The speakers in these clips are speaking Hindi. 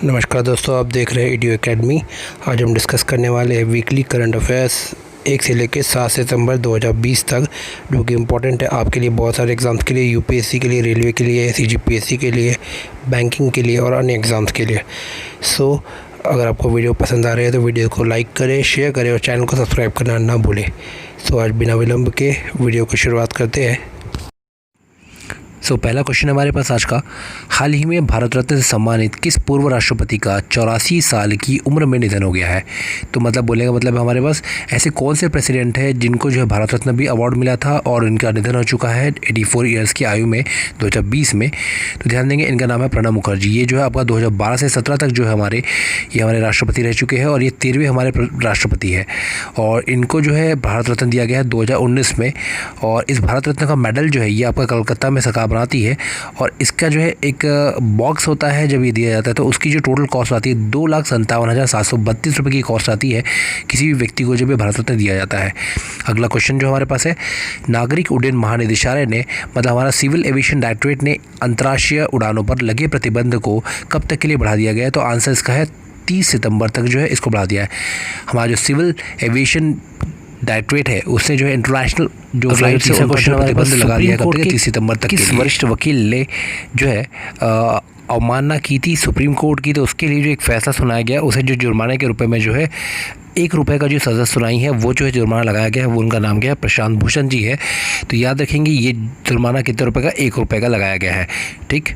नमस्कार दोस्तों, आप देख रहे हैं ईडियो एकेडमी। आज हम डिस्कस करने वाले हैं वीकली करंट अफेयर्स 1 से लेकर 7 सितंबर 2020 तक, जो कि इम्पोर्टेंट है आपके लिए, बहुत सारे एग्ज़ाम्स के लिए, यूपीएससी के लिए, रेलवे के लिए, सीजीपीएससी के लिए, बैंकिंग के लिए और अन्य एग्ज़ाम्स के लिए। अगर आपको वीडियो पसंद आ रही है तो वीडियो को लाइक करें, शेयर करें और चैनल को सब्सक्राइब करना ना भूलें। आज बिना विलंब के वीडियो को शुरुआत करते हैं। पहला क्वेश्चन हमारे पास आज का, हाल ही में भारत रत्न से सम्मानित किस पूर्व राष्ट्रपति का 84 साल की उम्र में निधन हो गया है? तो मतलब बोलने का मतलब हमारे पास ऐसे कौन से प्रेसिडेंट हैं जिनको जो है भारत रत्न भी अवार्ड मिला था और इनका निधन हो चुका है 84 ईयर्स की आयु में 2020 में। तो ध्यान देंगे, इनका नाम है प्रणब मुखर्जी। ये जो है आपका 2012 से 17 तक जो है हमारे राष्ट्रपति रह चुके हैं और ये 13वें हमारे राष्ट्रपति है। और इनको जो है भारत रत्न दिया गया है 2019 में। और इस भारत रत्न का मेडल जो है ये आपका कलकत्ता में सरकार बनाती है और इसका जो है एक बॉक्स होता है। जब ये दिया जाता है तो उसकी जो टोटल कॉस्ट आती है 2,57,732 रुपये की कॉस्ट आती है किसी भी व्यक्ति को जब ये भारत रत्न दिया जाता है। अगला क्वेश्चन जो हमारे पास है, नागरिक उड्डयन महानिदेशालय ने मतलब हमारा सिविल एविएशन डायरेक्टरेट ने अंतर्राष्ट्रीय उड़ानों पर लगे प्रतिबंध को कब तक के लिए बढ़ा दिया गया है? तो आंसर इसका है 30 सितंबर तक जो है इसको बढ़ा दिया है। हमारा जो सिविल एविएशन डायरेक्टरेट है उसने जो है इंटरनेशनल जो फ्लाइट से क्वेश्चन प्रतिबंध लगा दिया है 30 सितंबर तक। किस वरिष्ठ वकील ने जो है अवमानना की थी सुप्रीम कोर्ट की? तो उसके लिए जो एक फैसला सुनाया गया, उसे जो जुर्माने के रुपए में जो है 1 रुपये का जो सज़ा सुनाई है वो जो है जुर्माना लगाया गया है, वो उनका नाम क्या है? प्रशांत भूषण जी है। तो याद रखेंगे ये जुर्माना कितने रुपये का? 1 रुपये का लगाया गया है। ठीक।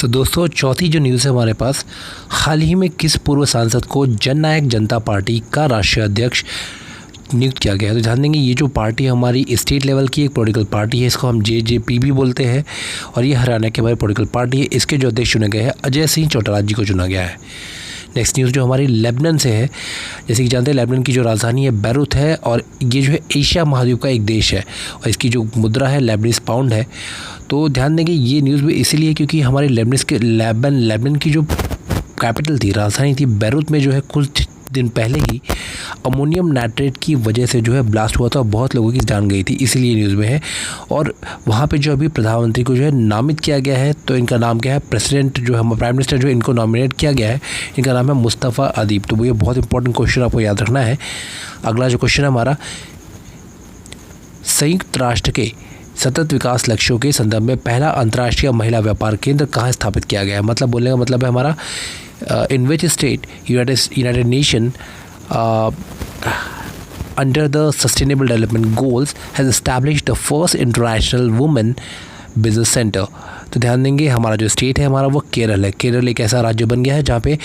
दोस्तों, चौथी जो न्यूज़ है हमारे पास, हाल ही में किस पूर्व सांसद को जननायक जनता पार्टी का राष्ट्रीय अध्यक्ष नियुक्त किया गया है? तो ध्यान देंगे, ये जो पार्टी हमारी स्टेट लेवल की एक पॉलिटिकल पार्टी है, इसको हम जेजेपी भी बोलते हैं और ये हरियाणा की हमारी पॉलिटिकल पार्टी है। इसके जो अध्यक्ष चुने गए हैं अजय सिंह चौटाला जी को चुना गया है। नेक्स्ट न्यूज़ जो हमारी लेबनान से है, जैसे कि जानते हैं लेबनान की जो राजधानी है बैरूत है और ये जो है एशिया महाद्वीप का एक देश है और इसकी जो मुद्रा है लेबनीज पाउंड है। तो ध्यान देंगे, ये न्यूज़ भी इसीलिए क्योंकि हमारे लेबनान की जो कैपिटल थी, राजधानी थी बैरूत में जो है कुछ दिन पहले ही अमोनियम नाइट्रेट की वजह से जो है ब्लास्ट हुआ था और बहुत लोगों की जान गई थी, इसीलिए न्यूज़ में है। और वहाँ पे जो अभी प्रधानमंत्री को जो है नामित किया गया है, तो इनका नाम क्या है? प्रेसिडेंट जो है प्राइम मिनिस्टर जो इनको नॉमिनेट किया गया है, इनका नाम है मुस्तफ़ा अदीब। तो वो ये बहुत इंपॉर्टेंट क्वेश्चन आपको याद रखना है। अगला जो क्वेश्चन है हमारा, संयुक्त राष्ट्र के सतत विकास लक्ष्यों के संदर्भ में पहला अंतर्राष्ट्रीय महिला व्यापार केंद्र कहाँ स्थापित किया गया है? मतलब बोलने का मतलब है हमारा, in which state United Nation under the Sustainable Development Goals has established the first international women business center? तो ध्यान देंगे, हमारा जो स्टेट है हमारा वो केरल है। केरल एक ऐसा राज्य बन गया है जहाँ पे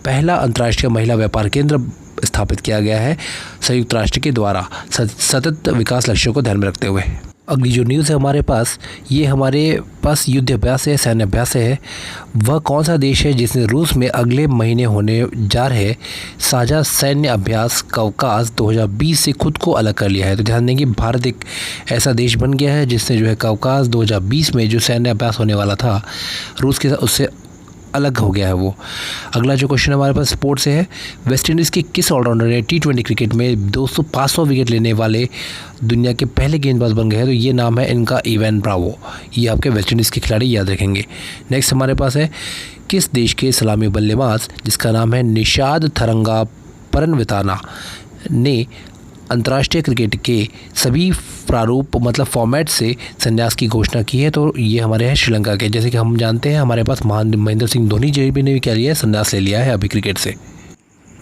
पहला अंतर्राष्ट्रीय महिला व्यापार केंद्र स्थापित किया गया है संयुक्त राष्ट्र के द्वारा सतत विकास लक्ष्यों को ध्यान में रखते हुए। अगली जो न्यूज़ है हमारे पास, ये हमारे पास युद्ध अभ्यास है, सैन्य अभ्यास है। वह कौन सा देश है जिसने रूस में अगले महीने होने जा रहे साझा सैन्य अभ्यास कवकास 2020 से खुद को अलग कर लिया है? तो ध्यान देंगे, भारत एक ऐसा देश बन गया है जिसने जो है कवकास 2020 में जो सैन्य अभ्यास होने वाला था रूस के साथ, उससे अलग हो गया है वो। अगला जो क्वेश्चन हमारे पास स्पोर्ट्स से है, वेस्ट इंडीज़ के किस ऑलराउंडर ने T20 क्रिकेट में 500 विकेट लेने वाले दुनिया के पहले गेंदबाज बन गए हैं? तो ये नाम है इनका इवान ब्रावो। ये आपके वेस्ट इंडीज़ के खिलाड़ी याद रखेंगे। नेक्स्ट हमारे पास है, किस देश के सलामी बल्लेबाज जिसका नाम है निषाद थरंगापरनविताना ने अंतर्राष्ट्रीय क्रिकेट के सभी प्रारूप मतलब फॉर्मेट से संन्यास की घोषणा की है? तो ये हमारे हैं श्रीलंका के। जैसे कि हम जानते हैं हमारे पास महेंद्र सिंह धोनी जी ने भी क्या लिया है? संन्यास ले लिया है अभी क्रिकेट से।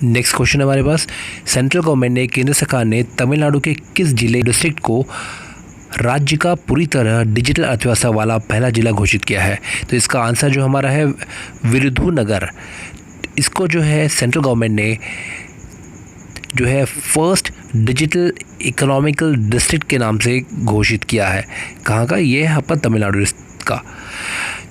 नेक्स्ट क्वेश्चन हमारे पास, सेंट्रल गवर्नमेंट ने केंद्र सरकार ने तमिलनाडु के किस जिले डिस्ट्रिक्ट को राज्य का पूरी तरह डिजिटल अर्थव्यवस्था वाला पहला जिला घोषित किया है? तो इसका आंसर जो हमारा है विरुधुनगर। इसको जो है सेंट्रल गवर्नमेंट ने जो है फर्स्ट डिजिटल इकोनॉमिकल डिस्ट्रिक्ट के नाम से घोषित किया है। कहाँ का? ये है आपका तमिलनाडु का।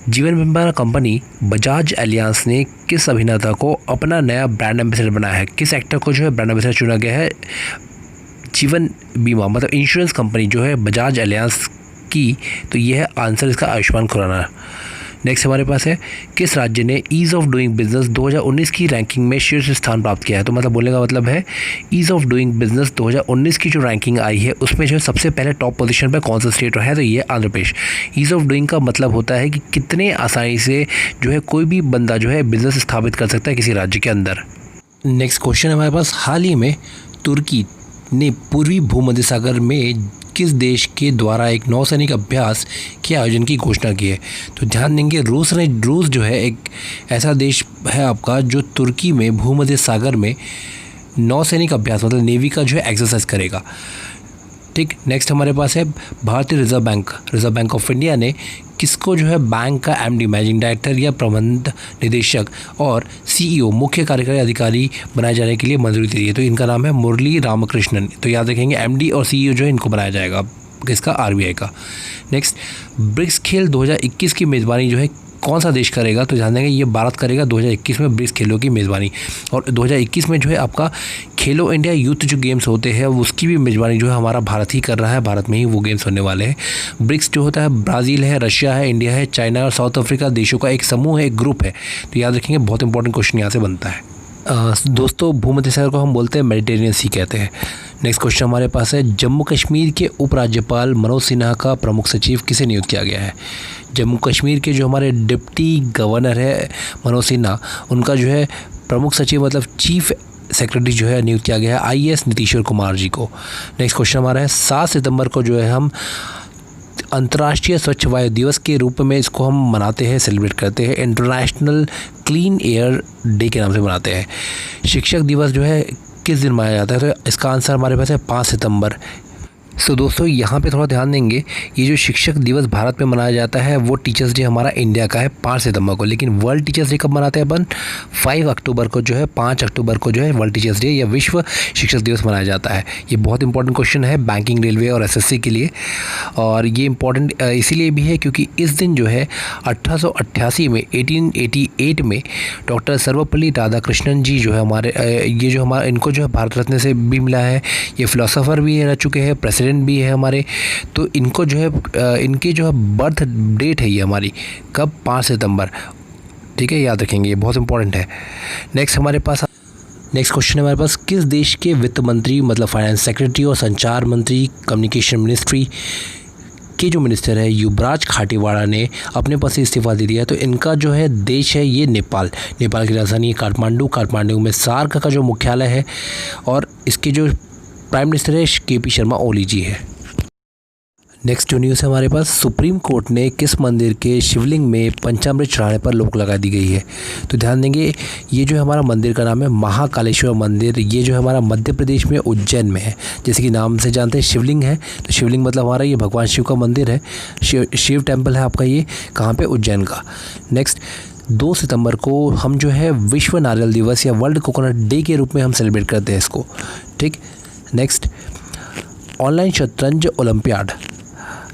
जीवन बीमा कंपनी बजाज एलियांस ने किस अभिनेता को अपना नया ब्रांड एम्बेसडर बनाया है? किस एक्टर को जो है ब्रांड एम्बेसडर चुना गया है? जीवन बीमा मतलब इंश्योरेंस कंपनी जो है बजाज एलियांस की। तो ये है आंसर इसका आयुष्मान खुराना। नेक्स्ट हमारे पास है किस राज्य ने ईज़ ऑफ डूइंग बिजनेस 2019 की रैंकिंग में शीर्ष स्थान प्राप्त किया है। तो मतलब बोलने का मतलब है ईज़ ऑफ डूइंग बिजनेस 2019 की जो रैंकिंग आई है उसमें जो है सबसे पहले टॉप पोजीशन पर कौन सा स्टेट है, तो ये Andhra Pradesh. Ease of doing का मतलब होता है कि कितने आसानी से जो है कोई भी बंदा जो है बिजनेस स्थापित कर सकता है किसी राज्य के अंदर। नेक्स्ट क्वेश्चन हमारे पास, हाल ही में तुर्की ने पूर्वी भूमध्य सागर में किस देश के द्वारा एक नौसैनिक अभ्यास के आयोजन की घोषणा की है। तो ध्यान देंगे रूस जो है एक ऐसा देश है आपका जो तुर्की में भूमध्य सागर में नौसैनिक अभ्यास मतलब नेवी का जो है एक्सरसाइज करेगा। ठीक, नेक्स्ट हमारे पास है भारतीय रिजर्व बैंक ऑफ इंडिया ने किसको जो है बैंक का एमडी मैनेजिंग डायरेक्टर या प्रबंध निदेशक और सीईओ मुख्य कार्यकारी अधिकारी बनाए जाने के लिए मंजूरी दी है। तो इनका नाम है मुरली रामकृष्णन। तो याद रखेंगे एमडी और सीईओ जो है इनको बनाया जाएगा किसका, आरबीआई का। नेक्स्ट, ब्रिक्स खेल 2021 की मेज़बानी जो है कौन सा देश करेगा। तो जान देंगे ये भारत करेगा 2021 में ब्रिक्स खेलों की मेज़बानी। और 2021 में जो है आपका खेलो इंडिया यूथ जो गेम्स होते हैं उसकी भी मेज़बानी जो है हमारा भारत ही कर रहा है, भारत में ही वो गेम्स होने वाले हैं। ब्रिक्स जो होता है ब्राज़ील है, रशिया है, इंडिया है, चाइना और साउथ अफ्रीका देशों का एक समूह है, एक ग्रुप है। तो याद रखेंगे बहुत इंपॉर्टेंट क्वेश्चन यहाँ से बनता है। दोस्तों भूमध्य सागर को हम बोलते हैं मेडिटेरियन सी कहते हैं। नेक्स्ट क्वेश्चन हमारे पास है, जम्मू कश्मीर के उपराज्यपाल मनोज सिन्हा का प्रमुख सचिव किसे नियुक्त किया गया है। जम्मू कश्मीर के जो हमारे डिप्टी गवर्नर है मनोज सिन्हा, उनका जो है प्रमुख सचिव मतलब चीफ सेक्रेटरी जो है नियुक्त किया गया है आईएएस नीतीश्वर कुमार जी को। नेक्स्ट क्वेश्चन हमारा है, 7 सितंबर को जो है हम अंतर्राष्ट्रीय स्वच्छ वायु दिवस के रूप में इसको हम मनाते हैं, सेलिब्रेट करते हैं, इंटरनेशनल क्लीन एयर डे के नाम से मनाते हैं। शिक्षक दिवस जो है किस दिन मनाया जाता है, तो इसका आंसर हमारे पास है 5 सितंबर। सो दोस्तों यहाँ पे थोड़ा ध्यान देंगे, ये जो शिक्षक दिवस भारत में मनाया जाता है वो टीचर्स डे हमारा इंडिया का है 5 सितंबर को, लेकिन वर्ल्ड टीचर्स डे कब मनाते हैं अपन, 5 अक्टूबर को जो है, 5 अक्टूबर को जो है वर्ल्ड टीचर्स डे या विश्व शिक्षक दिवस मनाया जाता है। ये बहुत इंपॉर्टेंट क्वेश्चन है बैंकिंग, रेलवे और एसएससी के लिए। और ये इम्पॉर्टेंट इसीलिए भी है क्योंकि इस दिन जो है 1888 में 1888 में डॉक्टर सर्वपल्ली राधाकृष्णन जी जो है हमारे ये जो हमारा इनको जो है भारत रत्न से भी मिला है। ये फिलोसोफर भी रह चुके हैं, प्रेसिडेंट भी है हमारे। तो इनको जो है इनकी जो है बर्थ डेट है ये हमारी कब, 5 सितंबर। ठीक है, याद रखेंगे, ये बहुत इंपॉर्टेंट है। नेक्स्ट क्वेश्चन हमारे पास, किस देश के वित्त मंत्री मतलब फाइनेंस सेक्रेटरी और संचार मंत्री कम्युनिकेशन मिनिस्ट्री के जो मिनिस्टर है युवराज खाटीवाड़ा ने अपने पद से इस्तीफा दे दिया है। तो इनका जो है देश है ये नेपाल की राजधानी है काठमांडू में सार्क का जो मुख्यालय है और इसके जो प्राइम मिनिस्टर है केपी शर्मा ओली जी है। नेक्स्ट जो न्यूज़ है हमारे पास, सुप्रीम कोर्ट ने किस मंदिर के शिवलिंग में पंचामृत चढ़ाने पर रोक लगा दी गई है। तो ध्यान देंगे ये जो हमारा मंदिर का नाम है महाकालेश्वर मंदिर। ये जो हमारा मध्य प्रदेश में उज्जैन में है। जैसे कि नाम से जानते हैं शिवलिंग है, तो शिवलिंग मतलब हमारा ये भगवान शिव का मंदिर है, शिव टेम्पल है आपका ये कहाँ पे, उज्जैन का। नेक्स्ट 2 सितंबर को हम जो है विश्व नारियल दिवस या वर्ल्ड कोकोनट डे के रूप में हम सेलिब्रेट करते हैं इसको। ठीक, नेक्स्ट ऑनलाइन शतरंज ओलंपियाड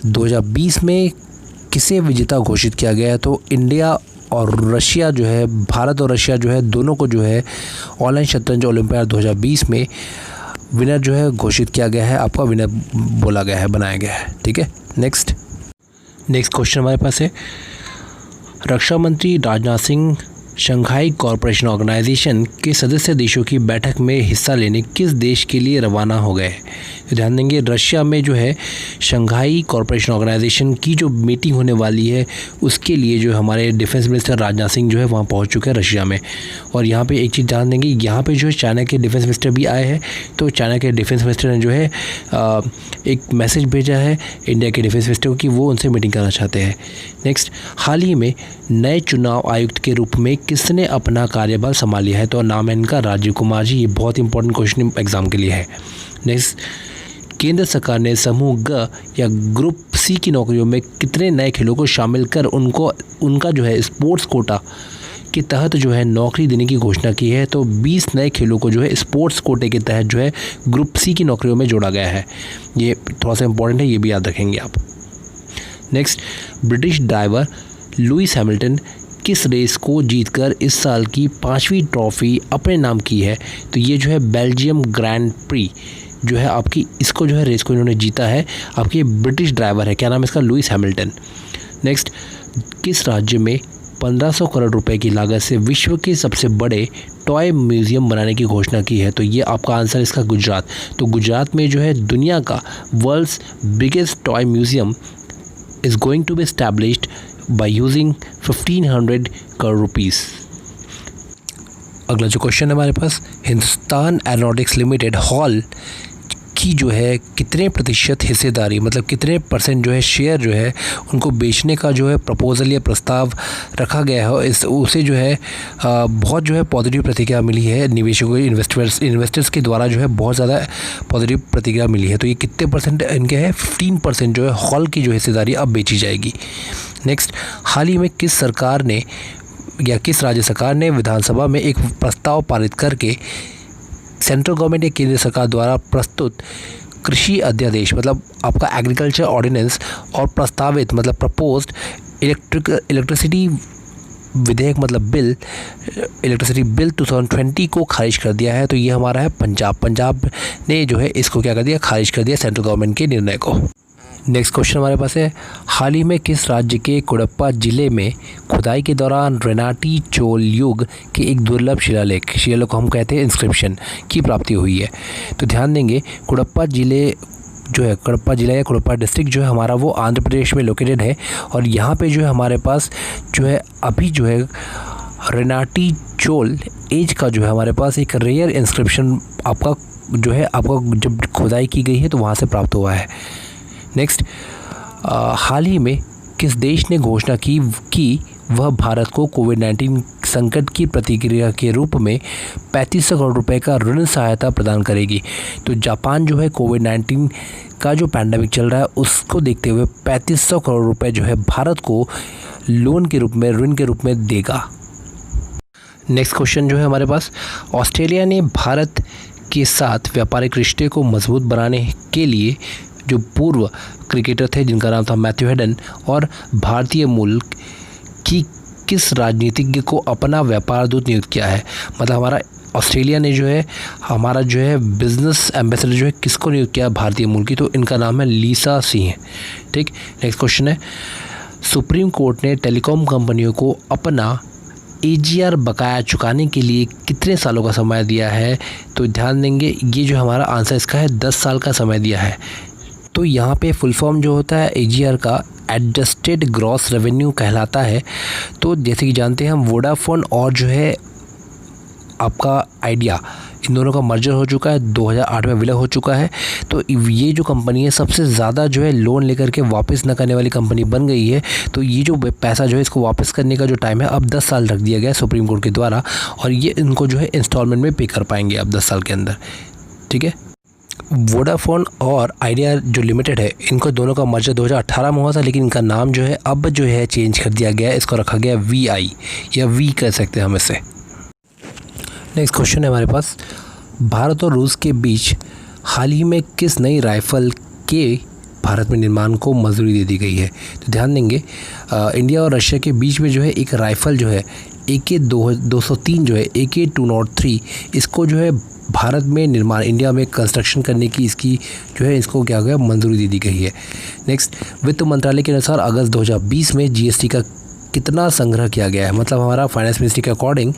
2020 में किसे विजेता घोषित किया गया है। तो इंडिया और रशिया जो है, भारत और रशिया जो है दोनों को जो है ऑनलाइन शतरंज ओलंपियाड 2020 में विनर जो है घोषित किया गया है, आपका विनर बोला गया है, बनाया गया है। ठीक है, नेक्स्ट क्वेश्चन हमारे पास है, रक्षा मंत्री Rajnath Singh Shanghai corporation organisation के सदस्य देशों की बैठक में हिस्सा लेने किस देश के लिए रवाना हो गए। ध्यान देंगे रशिया में जो है शंघाई कॉरपोरेशन ऑर्गेनाइजेशन की जो मीटिंग होने वाली है उसके लिए जो हमारे डिफेंस मिनिस्टर राजनाथ सिंह जो है वहाँ पहुँच चुके हैं रशिया में। और यहाँ पे एक चीज़ ध्यान देंगे, यहाँ पे जो है चाइना के डिफेंस मिनिस्टर भी आए हैं। तो चाइना के डिफेंस मिनिस्टर ने जो है एक मैसेज भेजा है इंडिया के डिफेंस मिनिस्टर को कि वो उनसे मीटिंग करना चाहते हैं। नेक्स्ट, हाल ही में नए चुनाव आयुक्त के रूप में किसने अपना कार्यभार संभाल लिया है। तो नाम है इनका राजीव कुमार जी। ये बहुत इंपॉर्टेंट क्वेश्चन एग्जाम के लिए है। नेक्स्ट, केंद्र सरकार ने समूह ग या ग्रुप सी की नौकरियों में कितने नए खेलों को शामिल कर उनका जो है स्पोर्ट्स कोटा के तहत जो है नौकरी देने की घोषणा की है। तो 20 नए खेलों को जो है स्पोर्ट्स कोटे के तहत जो है ग्रुप सी की नौकरियों में जोड़ा गया है। ये थोड़ा सा इंपॉर्टेंट है, ये भी याद रखेंगे आप। Next, British driver Lewis Hamilton किस रेस को जीतकर इस साल की 5वीं ट्रॉफी अपने नाम की है। तो ये जो है बेल्जियम ग्रैंड प्री जो है आपकी, इसको जो है रेस को इन्होंने जीता है। आपकी ब्रिटिश ड्राइवर है, क्या नाम है इसका, लुइस हैमिल्टन। नेक्स्ट, किस राज्य में 1500 करोड़ रुपए की लागत से विश्व के सबसे बड़े टॉय म्यूज़ियम बनाने की घोषणा की है? तो ये आपका आंसर इसका गुजरात। तो गुजरात में जो है दुनिया का world's biggest toy museum is going to be established by using 1500 crore rupees. अगला जो क्वेश्चन है हमारे पास, हिंदुस्तान एरोनॉटिक्स लिमिटेड हॉल की जो है कितने प्रतिशत हिस्सेदारी, मतलब कितने परसेंट जो है शेयर जो है उनको बेचने का जो है प्रपोजल या प्रस्ताव रखा गया है, इस उसे जो है बहुत जो है पॉजिटिव प्रतिक्रिया मिली है निवेशकों, इन्वेस्टर्स के द्वारा जो है बहुत ज़्यादा पॉजिटिव प्रतिक्रिया मिली है। तो ये कितने परसेंट इनके है? 15% जो है हॉल की जो हिस्सेदारी अब बेची जाएगी। नेक्स्ट, हाल ही में किस सरकार ने या किस राज्य सरकार ने विधानसभा में एक प्रस्ताव पारित करके सेंट्रल गवर्नमेंट या केंद्र सरकार द्वारा प्रस्तुत कृषि अध्यादेश, मतलब आपका एग्रीकल्चर ऑर्डिनेंस और प्रस्तावित मतलब प्रपोज्ड इलेक्ट्रिसिटी विधेयक मतलब बिल, इलेक्ट्रिसिटी बिल 2020 को खारिज कर दिया है? तो ये हमारा है पंजाब ने जो है इसको क्या कर दिया? खारिज कर दिया सेंट्रल गवर्नमेंट के निर्णय को। नेक्स्ट क्वेश्चन हमारे पास है, हाल ही में किस राज्य के कुडप्पा जिले में खुदाई के दौरान रेनाटी चोल युग के एक दुर्लभ शिलालेख को हम कहते हैं इंस्क्रिप्शन की प्राप्ति हुई है? तो ध्यान देंगे, कुडप्पा जिले जो है, कुडप्पा जिला या कुडप्पा डिस्ट्रिक्ट जो है हमारा वो आंध्र प्रदेश में लोकेटेड है। और यहाँ पे जो है हमारे पास जो है अभी जो है रेनाटी चोल एज का जो है हमारे पास एक रेयर इंस्क्रिप्शन आपका जो है आपका जब खुदाई की गई है तो वहाँ से प्राप्त हुआ है। नेक्स्ट, हाल ही में किस देश ने घोषणा की कि वह भारत को कोविड-19 संकट की प्रतिक्रिया के रूप में 3500 करोड़ रुपए का ऋण सहायता प्रदान करेगी? तो जापान जो है कोविड-19 का जो पैंडेमिक चल रहा है उसको देखते हुए 3500 करोड़ रुपए जो है भारत को लोन के रूप में, ऋण के रूप में देगा। नेक्स्ट क्वेश्चन जो है हमारे पास, ऑस्ट्रेलिया ने भारत के साथ व्यापारिक रिश्ते को मजबूत बनाने के लिए जो पूर्व क्रिकेटर थे जिनका नाम था मैथ्यू हेडन और भारतीय मूल की किस राजनीतिज्ञ को अपना व्यापार दूत नियुक्त किया है? मतलब हमारा ऑस्ट्रेलिया ने जो है हमारा जो है बिजनेस एम्बेसडर जो है किसको नियुक्त किया भारतीय मूल की? तो इनका नाम है लीसा सिंह। ठीक, नेक्स्ट क्वेश्चन है, सुप्रीम कोर्ट ने टेलीकॉम कंपनियों को अपना AGR बकाया चुकाने के लिए कितने सालों का समय दिया है? तो ध्यान देंगे, ये जो हमारा आंसर इसका है 10 साल का समय दिया है। तो यहाँ पे फुल फॉर्म जो होता है AGR का एडजस्टेड ग्रॉस रेवेन्यू कहलाता है। तो जैसे कि जानते हैं हम वोडाफोन और जो है आपका आइडिया, इन दोनों का मर्जर हो चुका है, 2008 में विलय हो चुका है। तो ये जो कंपनी है सबसे ज़्यादा जो है लोन लेकर के वापस न करने वाली कंपनी बन गई है। तो ये जो पैसा जो है इसको वापस करने का जो टाइम है अब 10 साल रख दिया गया है सुप्रीम कोर्ट के द्वारा, और ये इनको जो है इंस्टॉलमेंट में पे कर पाएंगे अब 10 साल के अंदर। ठीक है, वोडाफोन और आइडिया जो लिमिटेड है इनको दोनों का मर्जर 2018 में हुआ था, लेकिन इनका नाम जो है अब जो है चेंज कर दिया गया है, इसको रखा गया VI या V कह सकते हैं हम इसे। नेक्स्ट क्वेश्चन है हमारे पास, भारत और रूस के बीच हाल ही में किस नई राइफ़ल के भारत में निर्माण को मंजूरी दे दी गई है? तो ध्यान देंगे, इंडिया और रशिया के बीच में जो है एक राइफ़ल जो है AK-203 जो है AK-203 इसको जो है भारत में निर्माण, इंडिया में कंस्ट्रक्शन करने की इसकी जो है इसको क्या गया मंजूरी दे दी गई है। नेक्स्ट, वित्त मंत्रालय के अनुसार अगस्त 2020 में GST का कितना संग्रह किया गया है? मतलब हमारा फाइनेंस मिनिस्ट्री के अकॉर्डिंग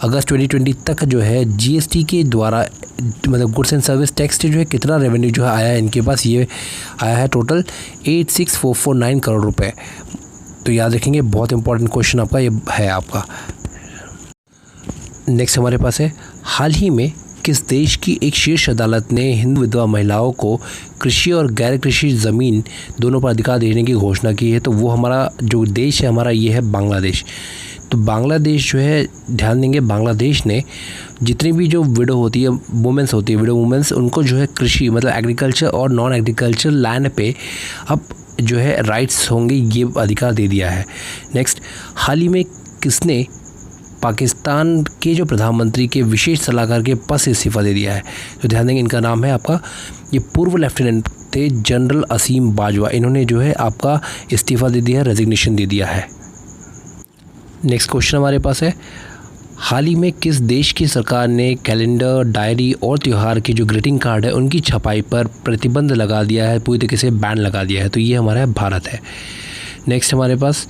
अगस्त 2020 तक जो है GST के द्वारा मतलब गुड्स एंड सर्विस टैक्स जो है कितना रेवेन्यू जो है आया है इनके पास? ये आया है टोटल 86,449 करोड़ रुपए। तो याद रखेंगे, बहुत इंपॉर्टेंट क्वेश्चन आपका ये है आपका। नेक्स्ट हमारे पास है, हाल ही में किस देश की एक शीर्ष अदालत ने हिंदू विधवा महिलाओं को कृषि और गैर कृषि ज़मीन दोनों पर अधिकार देने की घोषणा की है? तो वो हमारा जो देश है हमारा ये है बांग्लादेश। तो बांग्लादेश जो है ध्यान देंगे, बांग्लादेश ने जितनी भी जो विडो होती है, वुमेंस होती है, विडो वुमेंस, उनको जो है कृषि मतलब एग्रीकल्चर और नॉन एग्रीकल्चर लैंड पे अब जो है राइट्स होंगे, ये अधिकार दे दिया है। नेक्स्ट, हाल ही में किसने पाकिस्तान के जो प्रधानमंत्री के विशेष सलाहकार के पद से इस्तीफ़ा दे दिया है? तो ध्यान देंगे, इनका नाम है आपका, ये पूर्व लेफ्टिनेंट थे जनरल असीम बाजवा, इन्होंने जो है आपका इस्तीफ़ा दे दिया है, रेजिग्नेशन दे दिया है। नेक्स्ट क्वेश्चन हमारे पास है, हाल ही में किस देश की सरकार ने कैलेंडर, डायरी और त्यौहार के जो ग्रीटिंग कार्ड है उनकी छपाई पर प्रतिबंध लगा दिया है, पूरी तरीके से बैन लगा दिया है? तो ये हमारा भारत है। नेक्स्ट हमारे पास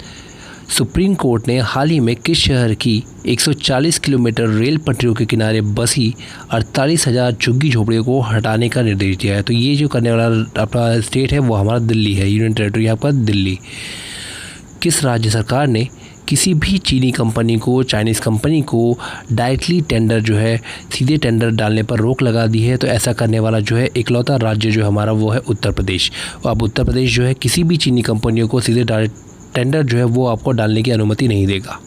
सुप्रीम कोर्ट ने हाल ही में किस शहर की 140 किलोमीटर रेल पटरियों के किनारे बसी 48,000 झुग्गी झोपड़ियों को हटाने का निर्देश दिया है। तो ये जो करने वाला अपना स्टेट है वो हमारा दिल्ली है, यूनियन टेरिटरी आपका दिल्ली। किस राज्य सरकार ने किसी भी चीनी कंपनी को, चाइनीज़ कंपनी को डायरेक्टली टेंडर जो है सीधे टेंडर डालने पर रोक लगा दी है? तो ऐसा करने वाला जो है इकलौता राज्य जो हमारा वो है उत्तर प्रदेश। अब उत्तर प्रदेश जो है किसी भी चीनी कंपनियों को सीधे डायरेक्ट टेंडर जो है वो आपको डालने की अनुमति नहीं देगा।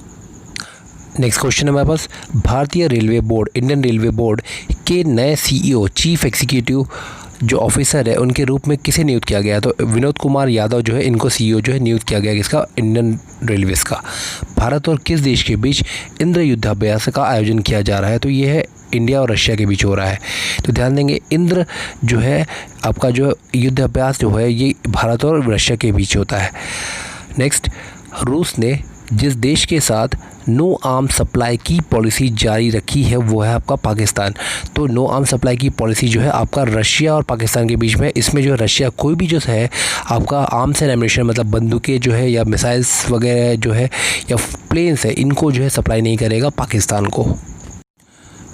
नेक्स्ट क्वेश्चन है हमारे पास, भारतीय railway board, Indian railway board के नए सीईओ, चीफ एग्जीक्यूटिव जो ऑफिसर है उनके रूप में किसे नियुक्त किया गया? तो विनोद कुमार यादव जो है इनको सीईओ जो है नियुक्त किया गया किसका? इंडियन रेलवेज़ का। भारत और किस देश के बीच इंद्र युद्धाभ्यास का आयोजन किया जा रहा है? तो ये है इंडिया और रशिया के बीच हो रहा है। तो ध्यान देंगे इंद्र जो है आपका जो युद्धाभ्यास जो है ये भारत और रशिया के बीच होता है। नेक्स्ट, रूस ने जिस देश के साथ नो आर्म सप्लाई की पॉलिसी जारी रखी है वो है आपका पाकिस्तान। तो नो आर्म सप्लाई की पॉलिसी जो है आपका रशिया और पाकिस्तान के बीच में, इसमें जो रशिया कोई भी जो है आपका आर्म्स एंड एम्यूनिशन मतलब बंदूकें जो है या मिसाइल्स वगैरह जो है या प्लेन्स है इनको जो है सप्लाई नहीं करेगा पाकिस्तान को।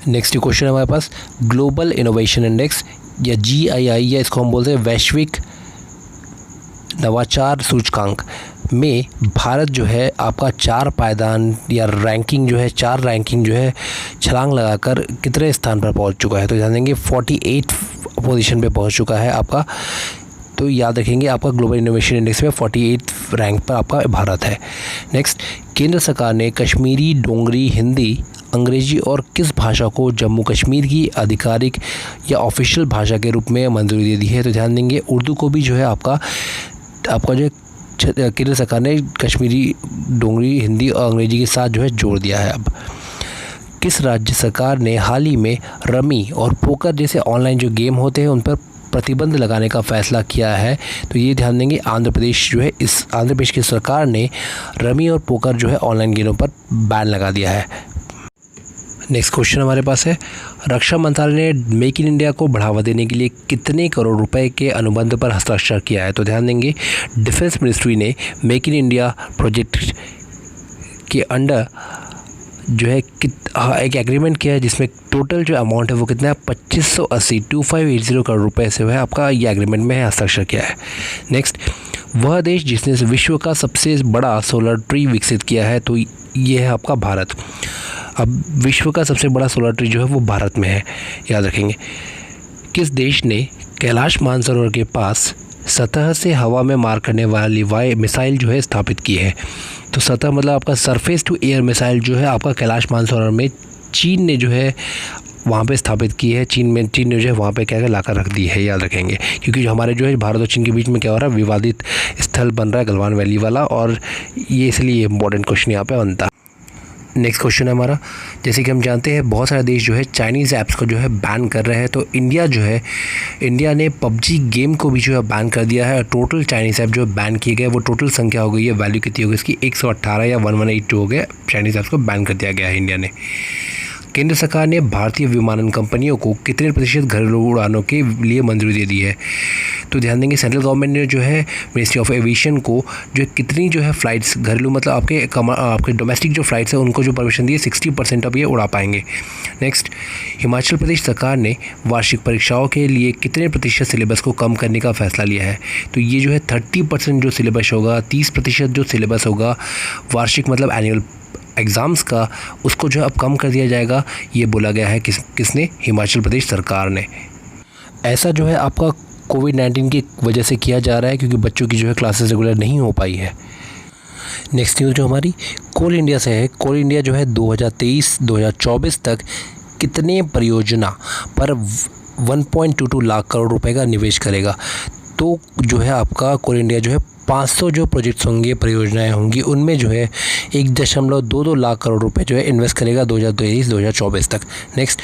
नेक्स्ट क्वेश्चन है हमारे पास, ग्लोबल इनोवेशन इंडेक्स या GII या इसको हम बोलते हैं वैश्विक नवाचार सूचकांक में भारत जो है आपका 4 पायदान या रैंकिंग जो है 4 रैंकिंग जो है छलांग लगाकर कितने स्थान पर पहुंच चुका है? तो जान देंगे 48 पोजीशन पे पहुंच चुका है आपका। तो याद रखेंगे आपका ग्लोबल इनोवेशन इंडेक्स में 48 रैंक पर आपका भारत है। नेक्स्ट, केंद्र सरकार ने कश्मीरी, डोगरी, हिंदी, अंग्रेजी और किस भाषा को जम्मू कश्मीर की आधिकारिक या ऑफिशियल भाषा के रूप में मंजूरी दे दी है? तो ध्यान देंगे उर्दू को भी जो है आपका जो केंद्र सरकार ने कश्मीरी, डोगरी, हिंदी और अंग्रेजी के साथ जो है जोड़ दिया है। अब किस राज्य सरकार ने हाल ही में रमी और पोकर जैसे ऑनलाइन जो गेम होते हैं उन पर प्रतिबंध लगाने का फैसला किया है? तो ये ध्यान देंगे आंध्र प्रदेश जो है, इस आंध्र प्रदेश की सरकार ने रमी और पोकर जो है ऑनलाइन गेमों पर बैन लगा दिया है। नेक्स्ट क्वेश्चन हमारे पास है, रक्षा मंत्रालय ने मेक इन इंडिया को बढ़ावा देने के लिए कितने करोड़ रुपए के अनुबंध पर हस्ताक्षर किया है? तो ध्यान देंगे डिफेंस मिनिस्ट्री ने मेक इन इंडिया प्रोजेक्ट के अंडर जो है एक एग्रीमेंट किया है जिसमें टोटल जो अमाउंट है वो कितना है 2580 करोड़ रुपए से है आपका ये एग्रीमेंट में हस्ताक्षर किया है। नेक्स्ट, वह देश जिसने विश्व का सबसे बड़ा सोलर ट्री विकसित किया है? तो ये है आपका भारत। अब विश्व का सबसे बड़ा सोलर ट्री जो है वो भारत में है, याद रखेंगे। किस देश ने कैलाश मानसरोवर के पास सतह से हवा में मार करने वाली मिसाइल जो है स्थापित की है? तो सतह मतलब आपका सरफेस टू एयर मिसाइल जो है आपका कैलाश मानसरोवर में चीन ने जो है वहाँ पे स्थापित की है। चीन ने जो है वहाँ पे क्या लाकर रख दी है, याद रखेंगे, क्योंकि जो हमारे जो है भारत और चीन के बीच में क्या हो रहा है विवादित स्थल बन रहा है गलवान वैली वाला, और ये इसलिए इम्पोर्टेंट क्वेश्चन यहाँ पे बनता है। नेक्स्ट क्वेश्चन है हमारा, जैसे कि हम जानते हैं बहुत सारे देश जो है चाइनीज़ ऐप्स को जो है बैन कर रहे हैं। तो इंडिया ने PUBG गेम को भी जो है बैन कर दिया है। टोटल चाइनीज़ ऐप जो बैन किए गए वो टोटल संख्या हो गई है, वैल्यू कितनी हो गई इसकी 118 या 1182 हो गया चाइनीज़ ऐप्स को बैन कर दिया गया है इंडिया ने। केंद्र सरकार ने भारतीय विमानन कंपनियों को कितने प्रतिशत घरेलू उड़ानों के लिए मंजूरी दे दी है? तो ध्यान देंगे सेंट्रल गवर्नमेंट ने जो है मिनिस्ट्री ऑफ एविएशन को जो कितनी जो है फ़्लाइट्स घरेलू मतलब आपके डोमेस्टिक जो फ़्लाइट्स है उनको जो परमिशन दी है 60% अब ये उड़ा पाएंगे। नेक्स्ट, हिमाचल प्रदेश सरकार ने वार्षिक परीक्षाओं के लिए कितने प्रतिशत सिलेबस को कम करने का फैसला लिया है? तो ये जो है 30% जो सिलेबस होगा, 30% जो सिलेबस होगा वार्षिक मतलब एनुअल एग्ज़ाम्स का, उसको जो है अब कम कर दिया जाएगा, ये बोला गया है किसने? हिमाचल प्रदेश सरकार ने। ऐसा जो है आपका कोविड-19 की वजह से किया जा रहा है क्योंकि बच्चों की जो है क्लासेस रेगुलर नहीं हो पाई है। नेक्स्ट न्यूज़ जो हमारी कोल इंडिया से है, कोल इंडिया जो है 2023-2024 तक कितने परियोजना पर 1.22 लाख करोड़ रुपए का निवेश करेगा? तो जो है आपका कोल इंडिया जो है 500 जो प्रोजेक्ट्स होंगे, परियोजनाएं होंगी, उनमें जो है 1.22 लाख करोड़ रुपए जो है इन्वेस्ट करेगा 2023-2024 तक। नेक्स्ट,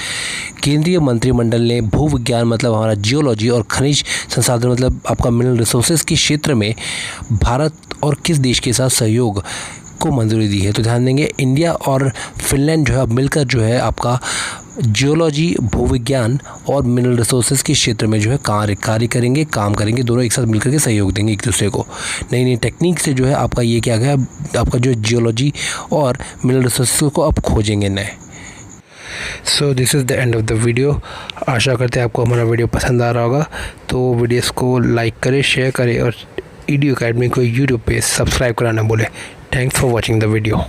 केंद्रीय मंत्रिमंडल ने भूविज्ञान मतलब हमारा जियोलॉजी और खनिज संसाधन मतलब आपका मिनरल रिसोर्सेज के क्षेत्र में भारत और किस देश के साथ सहयोग को मंजूरी दी है? तो ध्यान देंगे इंडिया और फिनलैंड जो है अब मिलकर जो है आपका जियोलॉजी, भूविज्ञान और मिनरल रिसोर्सेज के क्षेत्र में जो है कार्य करेंगे, काम करेंगे, दोनों एक साथ मिलकर के सहयोग देंगे एक दूसरे को। नई नई टेक्निक से जो है आपका ये क्या गया, आपका जो जियोलॉजी और मिनरल रिसोर्सेज को आप खोजेंगे नए। So this is the end of the video. आशा करते हैं आपको हमारा वीडियो पसंद आ रहा होगा, तो वीडियोस को लाइक करें, शेयर करें और ईडीयू अकेडमी को यूट्यूब पे सब्सक्राइब कराना भूलें। Thanks for watching the video.